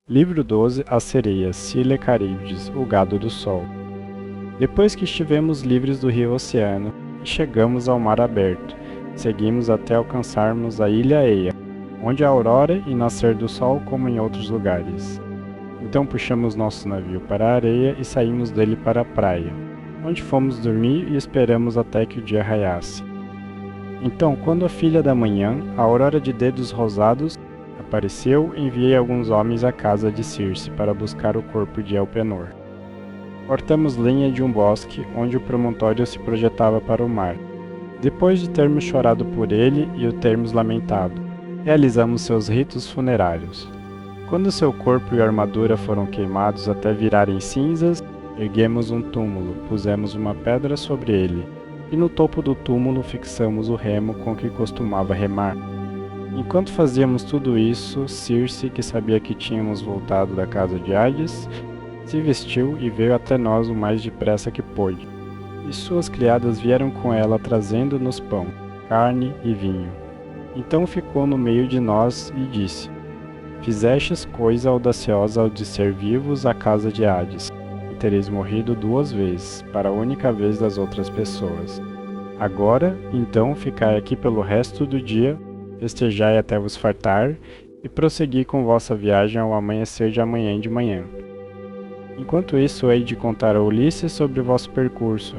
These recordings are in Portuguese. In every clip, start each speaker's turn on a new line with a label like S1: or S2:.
S1: Livro 12 As sereias, Scylla Charybdis, o gado do sol. Depois que estivemos livres do rio Oceano, e chegamos ao mar aberto, seguimos até alcançarmos a ilha Eia, onde há aurora e nascer do sol como em outros lugares. Então puxamos nosso navio para a areia e saímos dele para a praia, onde fomos dormir e esperamos até que o dia raiasse. Então, quando a filha da manhã, a aurora de dedos rosados, apareceu, enviei alguns homens à casa de Circe para buscar o corpo de Elpenor. Cortamos lenha de um bosque, onde o promontório se projetava para o mar. Depois de termos chorado por ele e o termos lamentado, realizamos seus ritos funerários. Quando seu corpo e armadura foram queimados até virarem cinzas, erguemos um túmulo, pusemos uma pedra sobre ele, e no topo do túmulo fixamos o remo com que costumava remar. Enquanto fazíamos tudo isso, Circe, que sabia que tínhamos voltado da casa de Hades, se vestiu e veio até nós o mais depressa que pôde. E suas criadas vieram com ela trazendo-nos pão, carne e vinho. Então ficou no meio de nós e disse: Fizestes coisa audaciosa ao de ser vivos à casa de Hades, e tereis morrido 2 vezes, para a única vez das outras pessoas. Agora, então, ficai aqui pelo resto do dia, festejai até vos fartar, e prossegui com vossa viagem ao amanhecer de amanhã de manhã. Enquanto isso, hei de contar a Ulisses sobre o vosso percurso,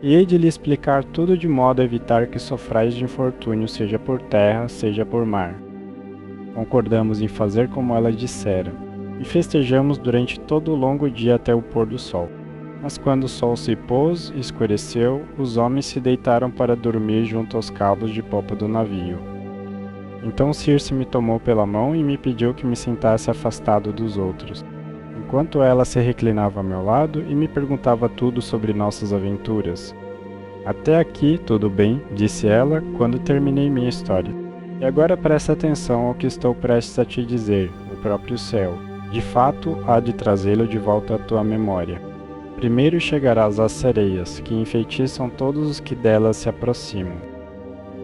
S1: e hei de lhe explicar tudo de modo a evitar que sofrais de infortúnio, seja por terra, seja por mar. Concordamos em fazer como ela dissera, e festejamos durante todo o longo dia até o pôr do sol. Mas quando o sol se pôs e escureceu, os homens se deitaram para dormir junto aos cabos de popa do navio. Então Circe me tomou pela mão e me pediu que me sentasse afastado dos outros, enquanto ela se reclinava ao meu lado e me perguntava tudo sobre nossas aventuras. Até aqui, tudo bem, disse ela, quando terminei minha história. E agora presta atenção ao que estou prestes a te dizer, o próprio céu. De fato, há de trazê-lo de volta à tua memória. Primeiro chegarás às sereias, que enfeitiçam todos os que delas se aproximam.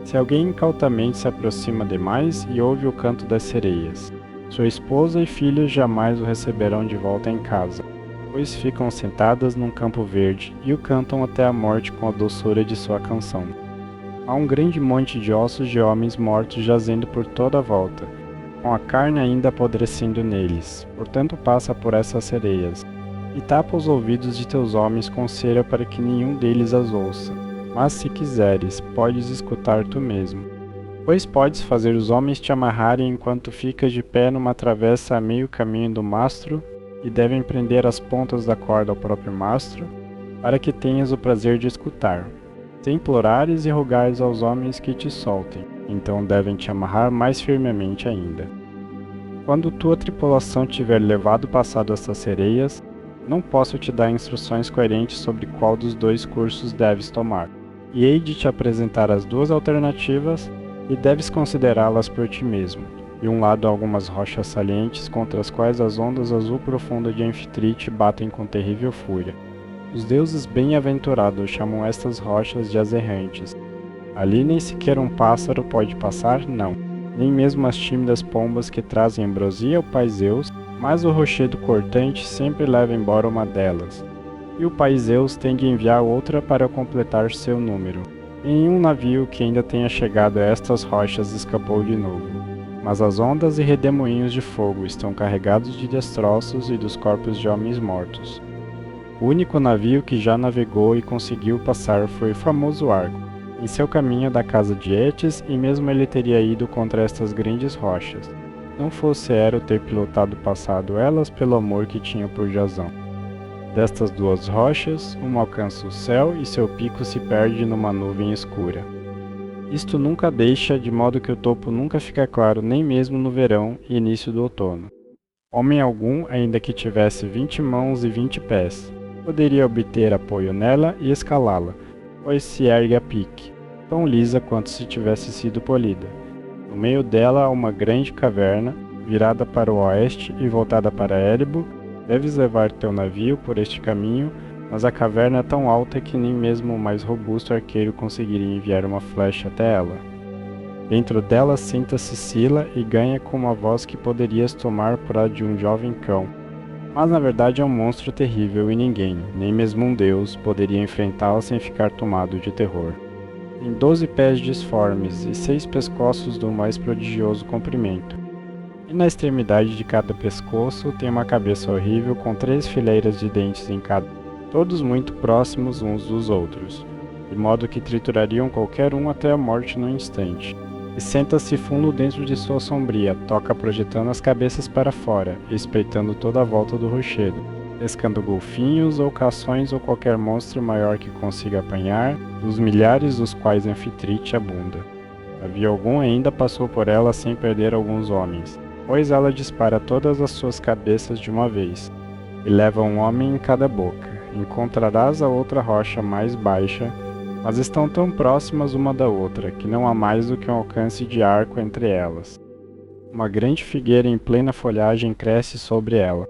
S1: Se alguém incautamente se aproxima demais e ouve o canto das sereias, sua esposa e filhos jamais o receberão de volta em casa, pois ficam sentadas num campo verde e o cantam até a morte com a doçura de sua canção. Há um grande monte de ossos de homens mortos jazendo por toda a volta, com a carne ainda apodrecendo neles, portanto passa por essas sereias, e tapa os ouvidos de teus homens com cera para que nenhum deles as ouça. Mas se quiseres, podes escutar tu mesmo. Pois podes fazer os homens te amarrarem enquanto ficas de pé numa travessa a meio caminho do mastro, e devem prender as pontas da corda ao próprio mastro, para que tenhas o prazer de escutar. Se implorares e rogares aos homens que te soltem, então devem te amarrar mais firmemente ainda. Quando tua tripulação tiver levado passado estas sereias, não posso te dar instruções coerentes sobre qual dos 2 cursos deves tomar, e hei de te apresentar as 2 alternativas, e deves considerá-las por ti mesmo. De um lado há algumas rochas salientes contra as quais as ondas azul profunda de Anfitrite batem com terrível fúria. Os deuses bem-aventurados chamam estas rochas de as errantes. Ali nem sequer um pássaro pode passar, não, nem mesmo as tímidas pombas que trazem ambrosia ao pai Zeus, mas o rochedo cortante sempre leva embora uma delas, e o pai Zeus tem de enviar outra para completar seu número. Nenhum navio que ainda tenha chegado a estas rochas escapou de novo, mas as ondas e redemoinhos de fogo estão carregados de destroços e dos corpos de homens mortos. O único navio que já navegou e conseguiu passar foi o famoso Argo, em seu caminho da casa de Eetes, e mesmo ele teria ido contra estas grandes rochas, não fosse Hero ter pilotado passado elas pelo amor que tinha por Jasão. Destas 2 rochas, uma alcança o céu e seu pico se perde numa nuvem escura. Isto nunca deixa, de modo que o topo nunca fica claro nem mesmo no verão e início do outono. Homem algum, ainda que tivesse 20 mãos e 20 pés, poderia obter apoio nela e escalá-la, pois se ergue a pique, tão lisa quanto se tivesse sido polida. No meio dela há uma grande caverna, virada para o oeste e voltada para Érebo. Deves levar teu navio por este caminho, mas a caverna é tão alta que nem mesmo o mais robusto arqueiro conseguiria enviar uma flecha até ela. Dentro dela senta-se Sila e ganha com uma voz que poderias tomar por a de um jovem cão. Mas na verdade é um monstro terrível e ninguém, nem mesmo um deus, poderia enfrentá-la sem ficar tomado de terror. Tem 12 pés disformes e 6 pescoços do mais prodigioso comprimento. E na extremidade de cada pescoço tem uma cabeça horrível com 3 fileiras de dentes em cada, todos muito próximos uns dos outros, de modo que triturariam qualquer um até a morte num instante. E senta-se fundo dentro de sua sombria, toca projetando as cabeças para fora, espreitando toda a volta do rochedo, pescando golfinhos ou cações ou qualquer monstro maior que consiga apanhar, dos milhares dos quais Anfitrite abunda. Havia algum ainda passou por ela sem perder alguns homens, pois ela dispara todas as suas cabeças de uma vez, e leva um homem em cada boca. Encontrarás a outra rocha mais baixa, mas estão tão próximas uma da outra, que não há mais do que um alcance de arco entre elas. Uma grande figueira em plena folhagem cresce sobre ela,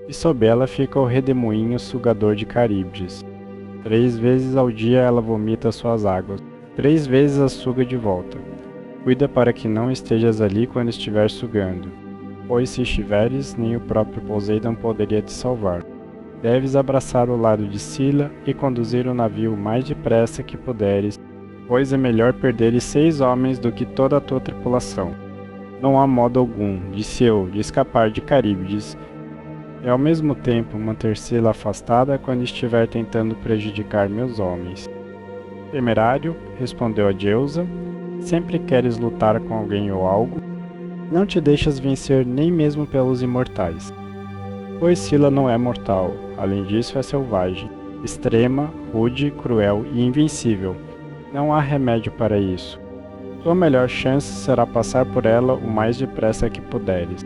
S1: e sob ela fica o redemoinho sugador de Caríbdes. 3 vezes ao dia ela vomita suas águas, 3 vezes as suga de volta. Cuida para que não estejas ali quando estiver sugando, pois se estiveres, nem o próprio Poseidon poderia te salvar. Deves abraçar o lado de Sila e conduzir o navio o mais depressa que puderes, pois é melhor perderes 6 homens do que toda a tua tripulação. Não há modo algum, disse eu, de escapar de Caríbdes, e ao mesmo tempo manter Sila afastada quando estiver tentando prejudicar meus homens. Temerário, respondeu a deusa, sempre queres lutar com alguém ou algo? Não te deixas vencer nem mesmo pelos imortais. Pois Sila não é mortal, além disso é selvagem, extrema, rude, cruel e invencível. Não há remédio para isso. Tua melhor chance será passar por ela o mais depressa que puderes,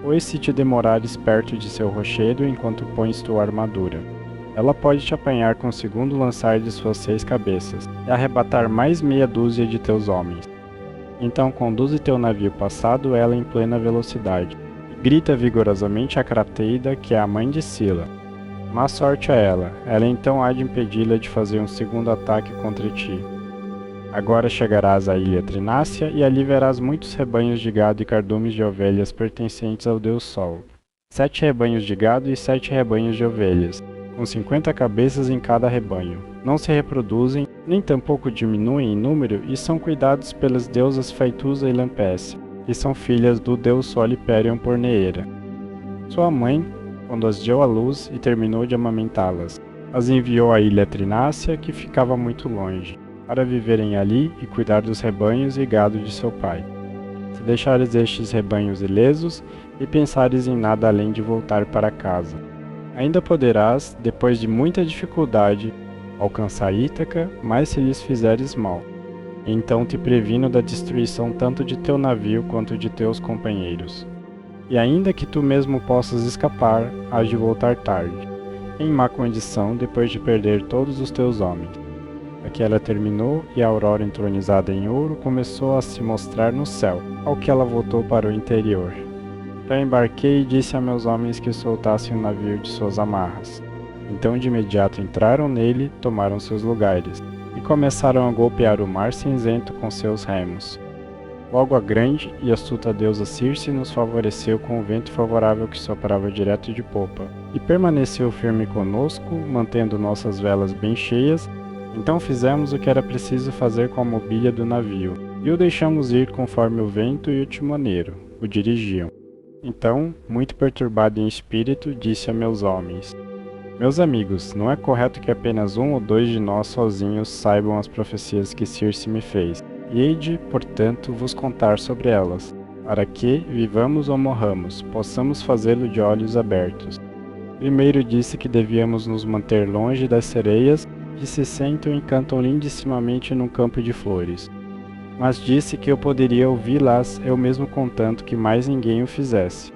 S1: pois se te demorares perto de seu rochedo enquanto pões tua armadura, ela pode te apanhar com o segundo lançar de suas 6 cabeças, e arrebatar mais meia dúzia de teus homens. Então conduze teu navio passado ela em plena velocidade, grita vigorosamente a Crateida, que é a mãe de Sila. Má sorte a ela então há de impedi-la de fazer um segundo ataque contra ti. Agora chegarás à ilha Trinácia e ali verás muitos rebanhos de gado e cardumes de ovelhas pertencentes ao Deus Sol. 7 rebanhos de gado e 7 rebanhos de ovelhas, com 50 cabeças em cada rebanho. Não se reproduzem, nem tampouco diminuem em número e são cuidados pelas deusas Faituza e Lampécia, que são filhas do deus Sol Hyperion por Neera. Sua mãe, quando as deu à luz e terminou de amamentá-las, as enviou à ilha Trinácia, que ficava muito longe, para viverem ali e cuidar dos rebanhos e gado de seu pai. Se deixares estes rebanhos ilesos e pensares em nada além de voltar para casa, ainda poderás, depois de muita dificuldade, alcançar Ítaca, mas se lhes fizeres mal. Então te previno da destruição tanto de teu navio quanto de teus companheiros. E ainda que tu mesmo possas escapar, hás de voltar tarde, em má condição depois de perder todos os teus homens. Aqui ela terminou e a aurora entronizada em ouro começou a se mostrar no céu, ao que ela voltou para o interior. Então embarquei e disse a meus homens que soltassem o navio de suas amarras. Então de imediato entraram nele, tomaram seus lugares, e começaram a golpear o mar cinzento com seus remos. Logo a grande e astuta deusa Circe nos favoreceu com o vento favorável que soprava direto de popa, e permaneceu firme conosco, mantendo nossas velas bem cheias. Então fizemos o que era preciso fazer com a mobília do navio, e o deixamos ir conforme o vento e o timoneiro o dirigiam. Então, muito perturbado em espírito, disse a meus homens: meus amigos, não é correto que apenas 1 ou 2 de nós sozinhos saibam as profecias que Circe me fez, e hei de, portanto, vos contar sobre elas, para que, vivamos ou morramos, possamos fazê-lo de olhos abertos. Primeiro disse que devíamos nos manter longe das sereias que se sentam e cantam lindissimamente num campo de flores. Mas disse que eu poderia ouvi-las eu mesmo contanto que mais ninguém o fizesse.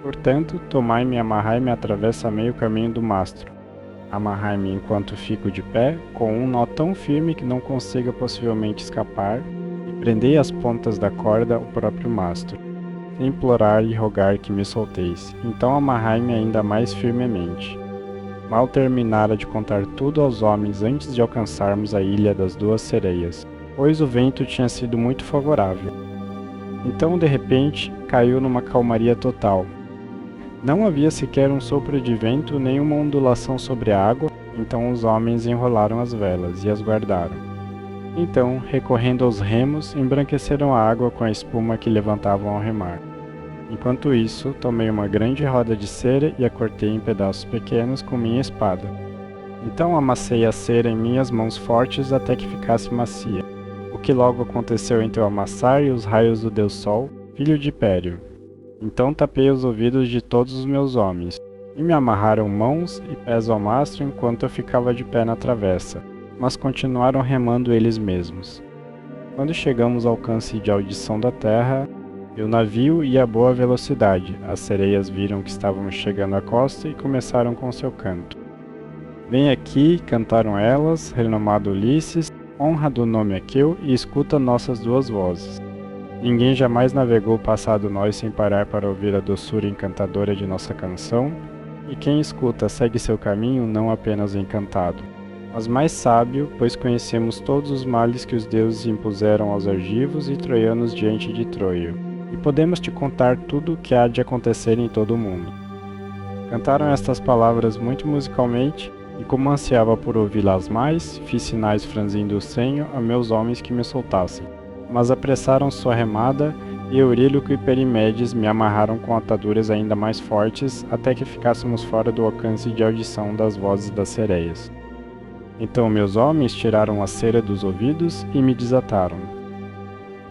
S1: Portanto, tomai-me e amarrai-me atravessa meio caminho do mastro. Amarrai-me enquanto fico de pé, com um nó tão firme que não consiga possivelmente escapar, e prendei as pontas da corda ao próprio mastro, sem implorar e rogar que me solteis. Então amarrai-me ainda mais firmemente. Mal terminara de contar tudo aos homens antes de alcançarmos a ilha das 2 sereias, pois o vento tinha sido muito favorável. Então, de repente, caiu numa calmaria total. Não havia sequer um sopro de vento nem uma ondulação sobre a água, então os homens enrolaram as velas e as guardaram. Então, recorrendo aos remos, embranqueceram a água com a espuma que levantavam ao remar. Enquanto isso, tomei uma grande roda de cera e a cortei em pedaços pequenos com minha espada. Então amassei a cera em minhas mãos fortes até que ficasse macia, o que logo aconteceu entre o amassar e os raios do Deus Sol, filho de Pério. Então tapei os ouvidos de todos os meus homens, e me amarraram mãos e pés ao mastro enquanto eu ficava de pé na travessa, mas continuaram remando eles mesmos. Quando chegamos ao alcance de audição da terra, e o navio ia a boa velocidade, as sereias viram que estávamos chegando à costa e começaram com seu canto. Vem aqui, cantaram elas, renomado Ulisses, honra do nome Aqueu e escuta nossas duas vozes. Ninguém jamais navegou passado nós sem parar para ouvir a doçura encantadora de nossa canção, e quem escuta segue seu caminho não apenas encantado, mas mais sábio, pois conhecemos todos os males que os deuses impuseram aos argivos e troianos diante de Troia, e podemos te contar tudo o que há de acontecer em todo o mundo. Cantaram estas palavras muito musicalmente, e como ansiava por ouvi-las mais, fiz sinais franzindo o senho a meus homens que me soltassem. Mas apressaram sua remada, e Euríloco e Perimedes me amarraram com ataduras ainda mais fortes, até que ficássemos fora do alcance de audição das vozes das sereias. Então meus homens tiraram a cera dos ouvidos e me desataram.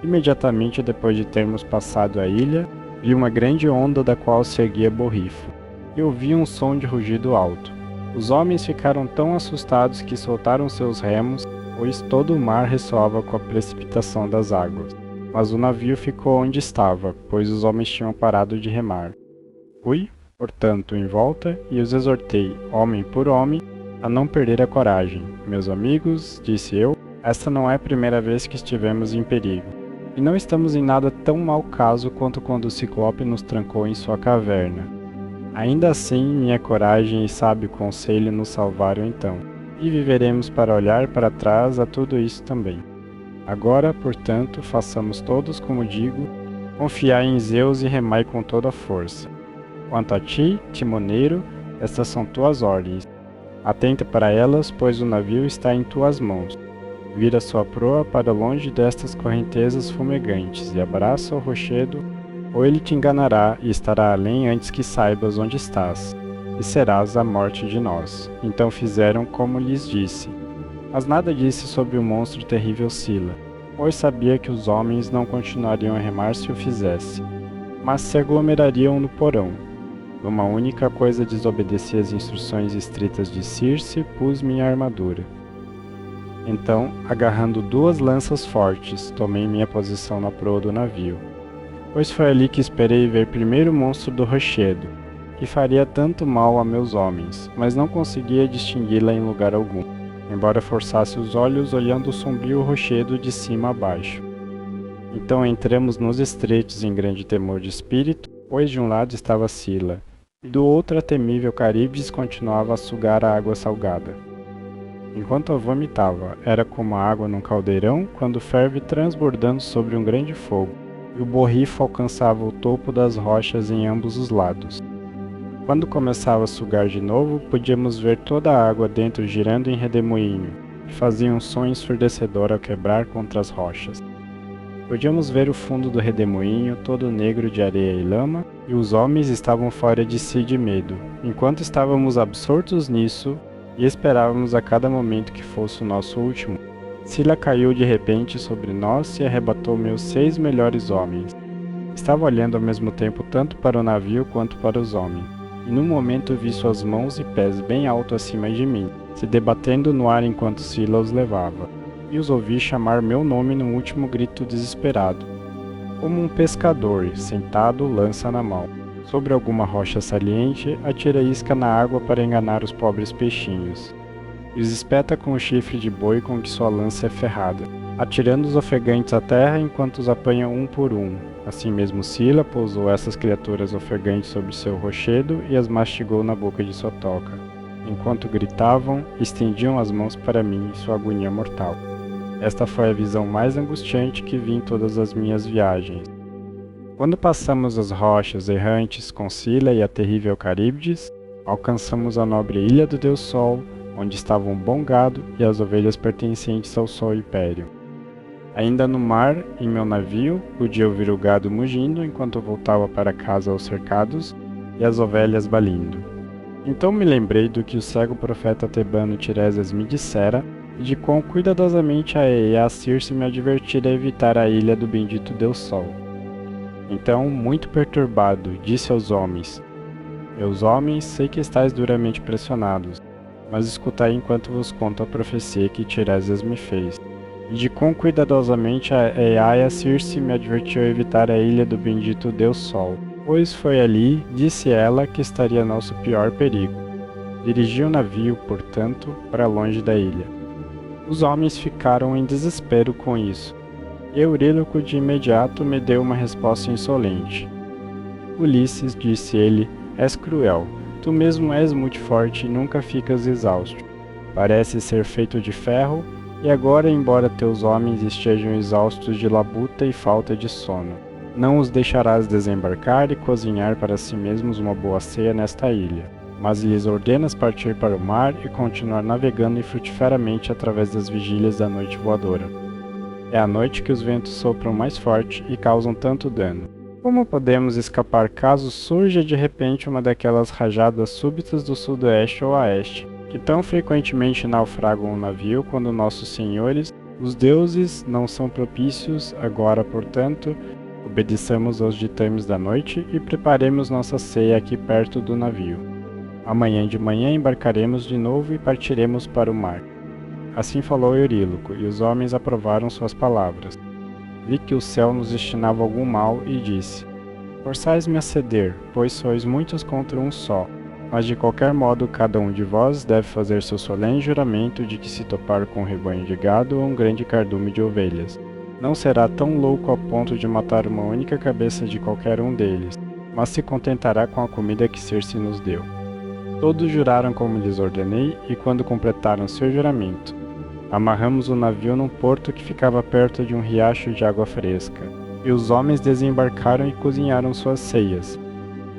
S1: Imediatamente depois de termos passado a ilha, vi uma grande onda da qual se erguia borrifo, e ouvi um som de rugido alto. Os homens ficaram tão assustados que soltaram seus remos, pois todo o mar ressoava com a precipitação das águas. Mas o navio ficou onde estava, pois os homens tinham parado de remar. Fui, portanto, em volta e os exortei, homem por homem, a não perder a coragem. Meus amigos, disse eu, esta não é a primeira vez que estivemos em perigo. E não estamos em nada tão mau caso quanto quando o Ciclope nos trancou em sua caverna. Ainda assim, minha coragem e sábio conselho nos salvaram então, e viveremos para olhar para trás a tudo isso também. Agora, portanto, façamos todos como digo, confiai em Zeus e remai com toda a força. Quanto a ti, timoneiro, estas são tuas ordens. Atenta para elas, pois o navio está em tuas mãos. Vira sua proa para longe destas correntezas fumegantes e abraça o rochedo, ou ele te enganará e estará além antes que saibas onde estás, e serás a morte de nós. Então fizeram como lhes disse. Mas nada disse sobre o monstro terrível Sila, pois sabia que os homens não continuariam a remar se o fizesse, mas se aglomerariam no porão. Numa única coisa desobedeci as instruções estritas de Circe, pus minha armadura. Então, agarrando duas lanças fortes, tomei minha posição na proa do navio, pois foi ali que esperei ver primeiro o monstro do rochedo, que faria tanto mal a meus homens, mas não conseguia distingui-la em lugar algum, embora forçasse os olhos olhando o sombrio rochedo de cima a baixo. Então entramos nos estreitos em grande temor de espírito, pois de um lado estava Sila, e do outro a temível Caríbdis continuava a sugar a água salgada. Enquanto eu vomitava, era como a água num caldeirão quando ferve transbordando sobre um grande fogo, e o borrifo alcançava o topo das rochas em ambos os lados. Quando começava a sugar de novo, podíamos ver toda a água dentro girando em redemoinho, que fazia um som ensurdecedor ao quebrar contra as rochas. Podíamos ver o fundo do redemoinho todo negro de areia e lama, e os homens estavam fora de si de medo, enquanto estávamos absortos nisso e esperávamos a cada momento que fosse o nosso último. Sila caiu de repente sobre nós e arrebatou meus 6 melhores homens. Estava olhando ao mesmo tempo tanto para o navio quanto para os homens, e num momento vi suas mãos e pés bem alto acima de mim, se debatendo no ar enquanto Sila os levava, e os ouvi chamar meu nome num último grito desesperado, como um pescador, sentado, lança na mão. Sobre alguma rocha saliente, atira isca na água para enganar os pobres peixinhos, e os espeta com o chifre de boi com que sua lança é ferrada, atirando os ofegantes à terra enquanto os apanha um por um. Assim mesmo Sila pousou essas criaturas ofegantes sobre seu rochedo e as mastigou na boca de sua toca, enquanto gritavam, estendiam as mãos para mim em sua agonia mortal. Esta foi a visão mais angustiante que vi em todas as minhas viagens. Quando passamos as rochas errantes com Scylla e a terrível Caríbdes, alcançamos a nobre ilha do Deus Sol, onde estava um bom gado e as ovelhas pertencentes ao Sol Império. Ainda no mar, em meu navio, podia ouvir o gado mugindo enquanto voltava para casa aos cercados e as ovelhas balindo. Então me lembrei do que o cego profeta tebano Tiresias me dissera e de quão cuidadosamente a Eia Circe me advertira a evitar a ilha do bendito Deus Sol. Então, muito perturbado, disse aos homens: Meus homens, sei que estáis duramente pressionados, mas escutai enquanto vos conto a profecia que Tiresias me fez. E de quão cuidadosamente a Eia Circe me advertiu a evitar a ilha do bendito Deus Sol, pois foi ali, disse ela, que estaria nosso pior perigo. Dirigi o navio, portanto, para longe da ilha. Os homens ficaram em desespero com isso, e Euríloco de imediato me deu uma resposta insolente. Ulisses, disse ele, és cruel, tu mesmo és muito forte e nunca ficas exausto. Pareces ser feito de ferro, e agora, embora teus homens estejam exaustos de labuta e falta de sono, não os deixarás desembarcar e cozinhar para si mesmos uma boa ceia nesta ilha, mas lhes ordenas partir para o mar e continuar navegando infrutiferamente através das vigílias da noite voadora. É à noite que os ventos sopram mais forte e causam tanto dano. Como podemos escapar caso surja de repente uma daquelas rajadas súbitas do sudoeste ou oeste, que tão frequentemente naufragam o navio quando nossos senhores, os deuses, não são propícios? Agora, portanto, obedeçamos aos ditames da noite e preparemos nossa ceia aqui perto do navio. Amanhã de manhã embarcaremos de novo e partiremos para o mar. Assim falou Euríloco, e os homens aprovaram suas palavras. Vi que o céu nos destinava algum mal e disse: Forçais-me a ceder, pois sois muitos contra um só. Mas de qualquer modo cada um de vós deve fazer seu solene juramento de que se topar com um rebanho de gado ou um grande cardume de ovelhas, não será tão louco ao ponto de matar uma única cabeça de qualquer um deles, mas se contentará com a comida que Circe nos deu. Todos juraram como lhes ordenei, e quando completaram seu juramento, amarramos o navio num porto que ficava perto de um riacho de água fresca, e os homens desembarcaram e cozinharam suas ceias.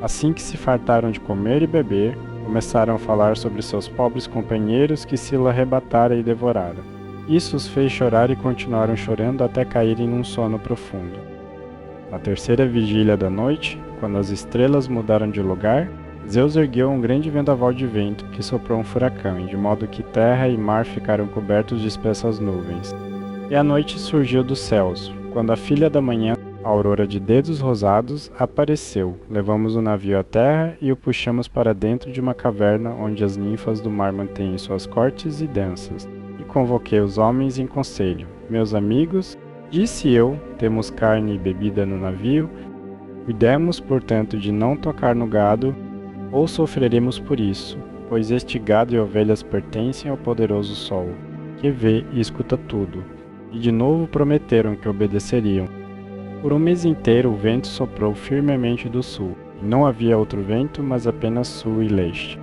S1: Assim que se fartaram de comer e beber, começaram a falar sobre seus pobres companheiros que Scylla arrebatara e devorara. Isso os fez chorar e continuaram chorando até caírem num sono profundo. Na terceira vigília da noite, quando as estrelas mudaram de lugar, Zeus ergueu um grande vendaval de vento que soprou um furacão, de modo que terra e mar ficaram cobertos de espessas nuvens. E a noite surgiu dos céus, quando a filha da manhã, a aurora de dedos rosados, apareceu. Levamos o navio à terra e o puxamos para dentro de uma caverna onde as ninfas do mar mantêm suas cortes e danças. E convoquei os homens em conselho. Meus amigos, disse eu, temos carne e bebida no navio, cuidemos, portanto, de não tocar no gado, ou sofreremos por isso, pois este gado e ovelhas pertencem ao poderoso sol, que vê e escuta tudo. E de novo prometeram que obedeceriam. Por um mês inteiro o vento soprou firmemente do sul, e não havia outro vento, mas apenas sul e leste.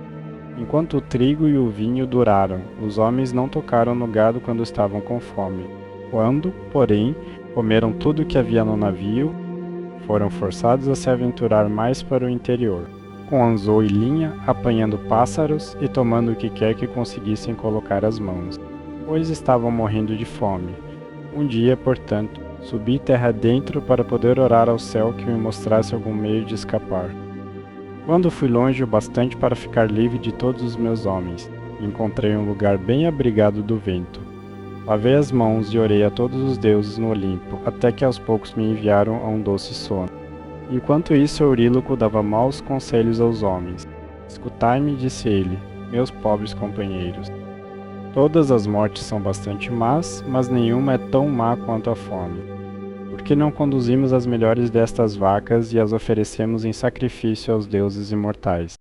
S1: Enquanto o trigo e o vinho duraram, os homens não tocaram no gado quando estavam com fome. Quando, porém, comeram tudo o que havia no navio, foram forçados a se aventurar mais para o interior, com anzol e linha, apanhando pássaros e tomando o que quer que conseguissem colocar as mãos, pois estavam morrendo de fome. Um dia, portanto, subi terra dentro para poder orar ao céu que me mostrasse algum meio de escapar. Quando fui longe o bastante para ficar livre de todos os meus homens, encontrei um lugar bem abrigado do vento. Lavei as mãos e orei a todos os deuses no Olimpo, até que aos poucos me enviaram a um doce sono. Enquanto isso, Euríloco dava maus conselhos aos homens. Escutai-me, disse ele, meus pobres companheiros. Todas as mortes são bastante más, mas nenhuma é tão má quanto a fome. Por que não conduzimos as melhores destas vacas e as oferecemos em sacrifício aos deuses imortais?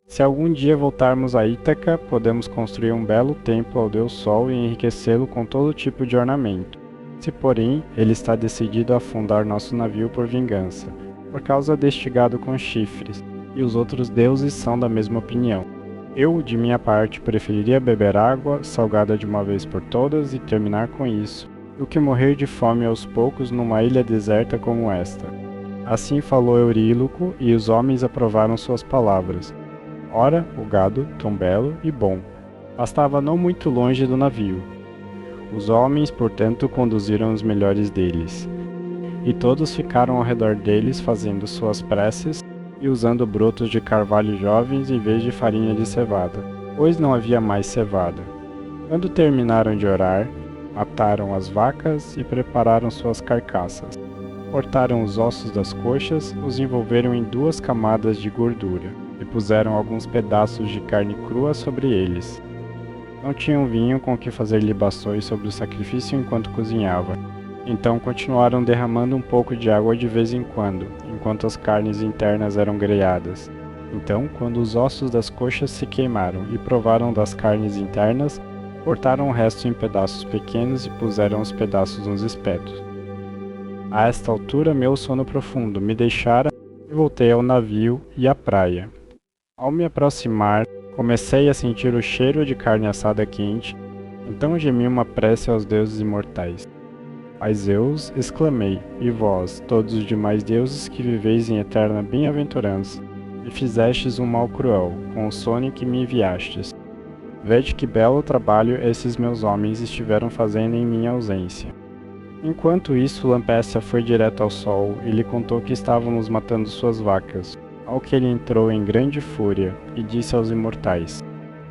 S1: Se algum dia voltarmos a Ítaca, podemos construir um belo templo ao Deus Sol e enriquecê-lo com todo tipo de ornamento. Se, porém, ele está decidido a afundar nosso navio por vingança, por causa deste gado com chifres, e os outros deuses são da mesma opinião. Eu, de minha parte, preferiria beber água salgada de uma vez por todas e terminar com isso, do que morrer de fome aos poucos numa ilha deserta como esta. Assim falou Euríloco, e os homens aprovaram suas palavras. Ora, o gado, tão belo e bom, pastava não muito longe do navio. Os homens, portanto, conduziram os melhores deles. E todos ficaram ao redor deles fazendo suas preces e usando brotos de carvalho jovens em vez de farinha de cevada, pois não havia mais cevada. Quando terminaram de orar, mataram as vacas e prepararam suas carcaças. Cortaram os ossos das coxas, os envolveram em 2 camadas de gordura e puseram alguns pedaços de carne crua sobre eles. Não tinham vinho com que fazer libações sobre o sacrifício enquanto cozinhava. Então continuaram derramando um pouco de água de vez em quando, enquanto as carnes internas eram grelhadas. Então, quando os ossos das coxas se queimaram e provaram das carnes internas, cortaram o resto em pedaços pequenos e puseram os pedaços nos espetos. A esta altura meu sono profundo me deixara e voltei ao navio e à praia. Ao me aproximar, comecei a sentir o cheiro de carne assada quente, então gemi uma prece aos deuses imortais. Pai Zeus, exclamei, e vós, todos os demais deuses que viveis em eterna bem-aventurança, me fizestes um mal cruel, com o sono que me enviastes. Vede que belo trabalho esses meus homens estiveram fazendo em minha ausência. Enquanto isso, Lampécia foi direto ao sol e lhe contou que estávamos matando suas vacas, ao que ele entrou em grande fúria, e disse aos imortais: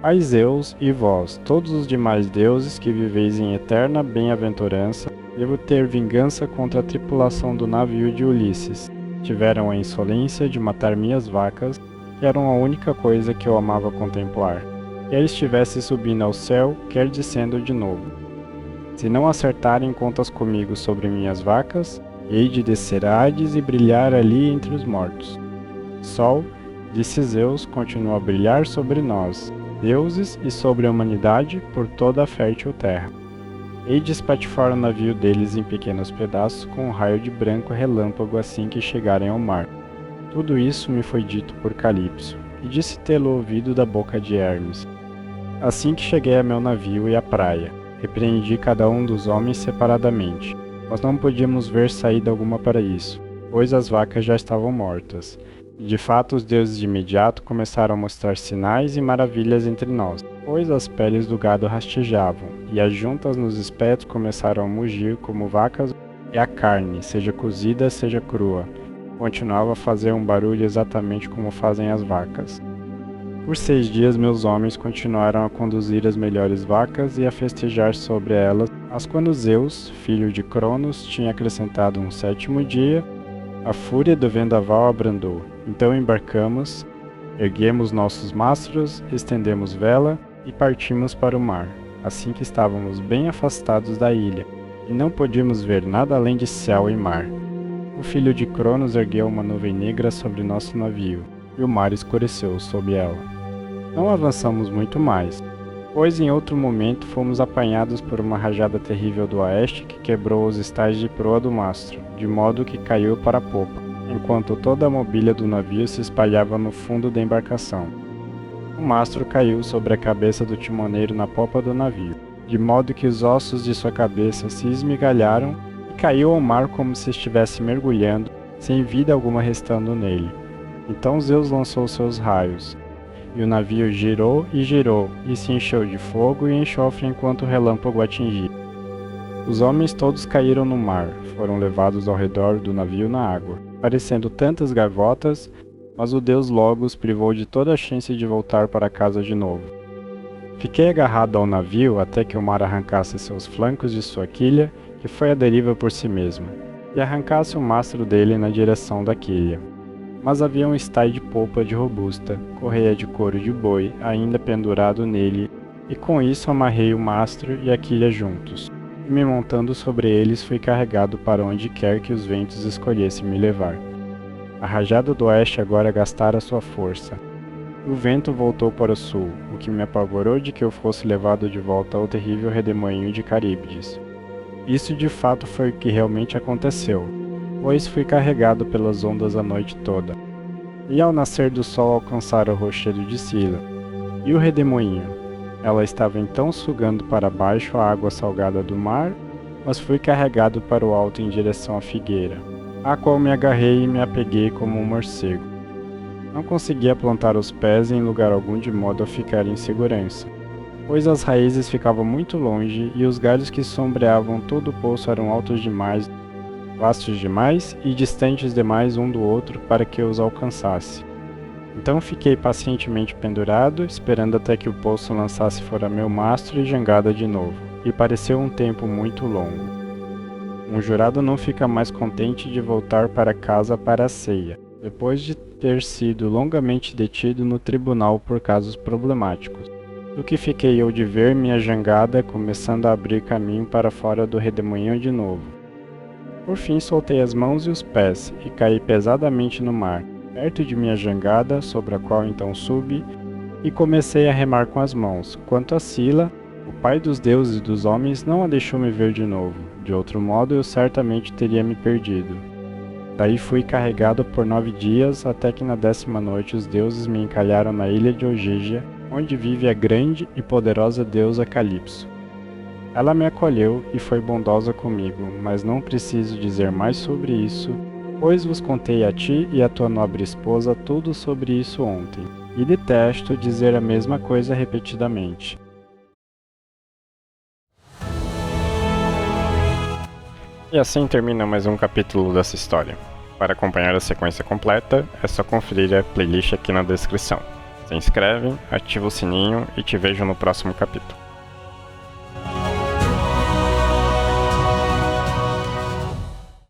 S1: Pai Zeus e vós, todos os demais deuses que viveis em eterna bem-aventurança, devo ter vingança contra a tripulação do navio de Ulisses. Tiveram a insolência de matar minhas vacas, que eram a única coisa que eu amava contemplar, quer estivesse subindo ao céu, quer descendo de novo. Se não acertarem contas comigo sobre minhas vacas, hei de descer a Hades e brilhar ali entre os mortos. Sol, disse Zeus, continua a brilhar sobre nós, deuses, e sobre a humanidade por toda a fértil terra. Hei de espatifar o navio deles em pequenos pedaços com um raio de branco relâmpago assim que chegarem ao mar. Tudo isso me foi dito por Calipso, e disse tê-lo ouvido da boca de Hermes. Assim que cheguei a meu navio e à praia, repreendi cada um dos homens separadamente, mas não podíamos ver saída alguma para isso, pois as vacas já estavam mortas. De fato, os deuses de imediato começaram a mostrar sinais e maravilhas entre nós, pois as peles do gado rastejavam, e as juntas nos espetos começaram a mugir como vacas, e a carne, seja cozida, seja crua, continuava a fazer um barulho exatamente como fazem as vacas. Por 6 dias meus homens continuaram a conduzir as melhores vacas e a festejar sobre elas, mas quando Zeus, filho de Cronos, tinha acrescentado um 7º dia, a fúria do vendaval abrandou. Então embarcamos, erguemos nossos mastros, estendemos vela e partimos para o mar, assim que estávamos bem afastados da ilha, e não podíamos ver nada além de céu e mar. O filho de Cronos ergueu uma nuvem negra sobre nosso navio, e o mar escureceu sob ela. Não avançamos muito mais, pois em outro momento fomos apanhados por uma rajada terrível do oeste que quebrou os estais de proa do mastro, de modo que caiu para a popa, enquanto toda a mobília do navio se espalhava no fundo da embarcação. O mastro caiu sobre a cabeça do timoneiro na popa do navio, de modo que os ossos de sua cabeça se esmigalharam e caiu ao mar como se estivesse mergulhando, sem vida alguma restando nele. Então Zeus lançou seus raios, e o navio girou, e se encheu de fogo e enxofre enquanto o relâmpago atingia. Os homens todos caíram no mar, foram levados ao redor do navio na água, parecendo tantas gaivotas, mas o deus logo os privou de toda a chance de voltar para casa de novo. Fiquei agarrado ao navio até que o mar arrancasse seus flancos de sua quilha, que foi à deriva por si mesma, e arrancasse o mastro dele na direção da quilha. Mas havia um estai de polpa de robusta, correia de couro de boi, ainda pendurado nele, e com isso amarrei o mastro e a quilha juntos, e me montando sobre eles fui carregado para onde quer que os ventos escolhessem me levar. A rajada do oeste agora gastara sua força. O vento voltou para o sul, o que me apavorou de que eu fosse levado de volta ao terrível redemoinho de Caríbides. Isso de fato foi o que realmente aconteceu, pois fui carregado pelas ondas a noite toda. E ao nascer do sol alcançara o rochedo de Sila. E o redemoinho? Ela estava então sugando para baixo a água salgada do mar, mas fui carregado para o alto em direção à figueira, à qual me agarrei e me apeguei como um morcego. Não conseguia plantar os pés em lugar algum de modo a ficar em segurança, pois as raízes ficavam muito longe e os galhos que sombreavam todo o poço eram altos demais, vastos demais e distantes demais um do outro para que eu os alcançasse. Então fiquei pacientemente pendurado, esperando até que o poço lançasse fora meu mastro e jangada de novo, e pareceu um tempo muito longo. Um jurado não fica mais contente de voltar para casa para a ceia, depois de ter sido longamente detido no tribunal por casos problemáticos, do que fiquei eu de ver minha jangada começando a abrir caminho para fora do redemoinho de novo. Por fim soltei as mãos e os pés, e caí pesadamente no mar, perto de minha jangada, sobre a qual então subi, e comecei a remar com as mãos. Quanto a Sila, o pai dos deuses e dos homens não a deixou me ver de novo, de outro modo eu certamente teria me perdido. Daí fui carregado por 9 dias, até que na 10ª noite os deuses me encalharam na ilha de Ogígia, onde vive a grande e poderosa deusa Calipso. Ela me acolheu e foi bondosa comigo, mas não preciso dizer mais sobre isso, pois vos contei a ti e a tua nobre esposa tudo sobre isso ontem, e detesto dizer a mesma coisa repetidamente. E assim termina mais um capítulo dessa história. Para acompanhar a sequência completa, é só conferir a playlist aqui na descrição. Se inscreve, ativa o sininho e te vejo no próximo capítulo.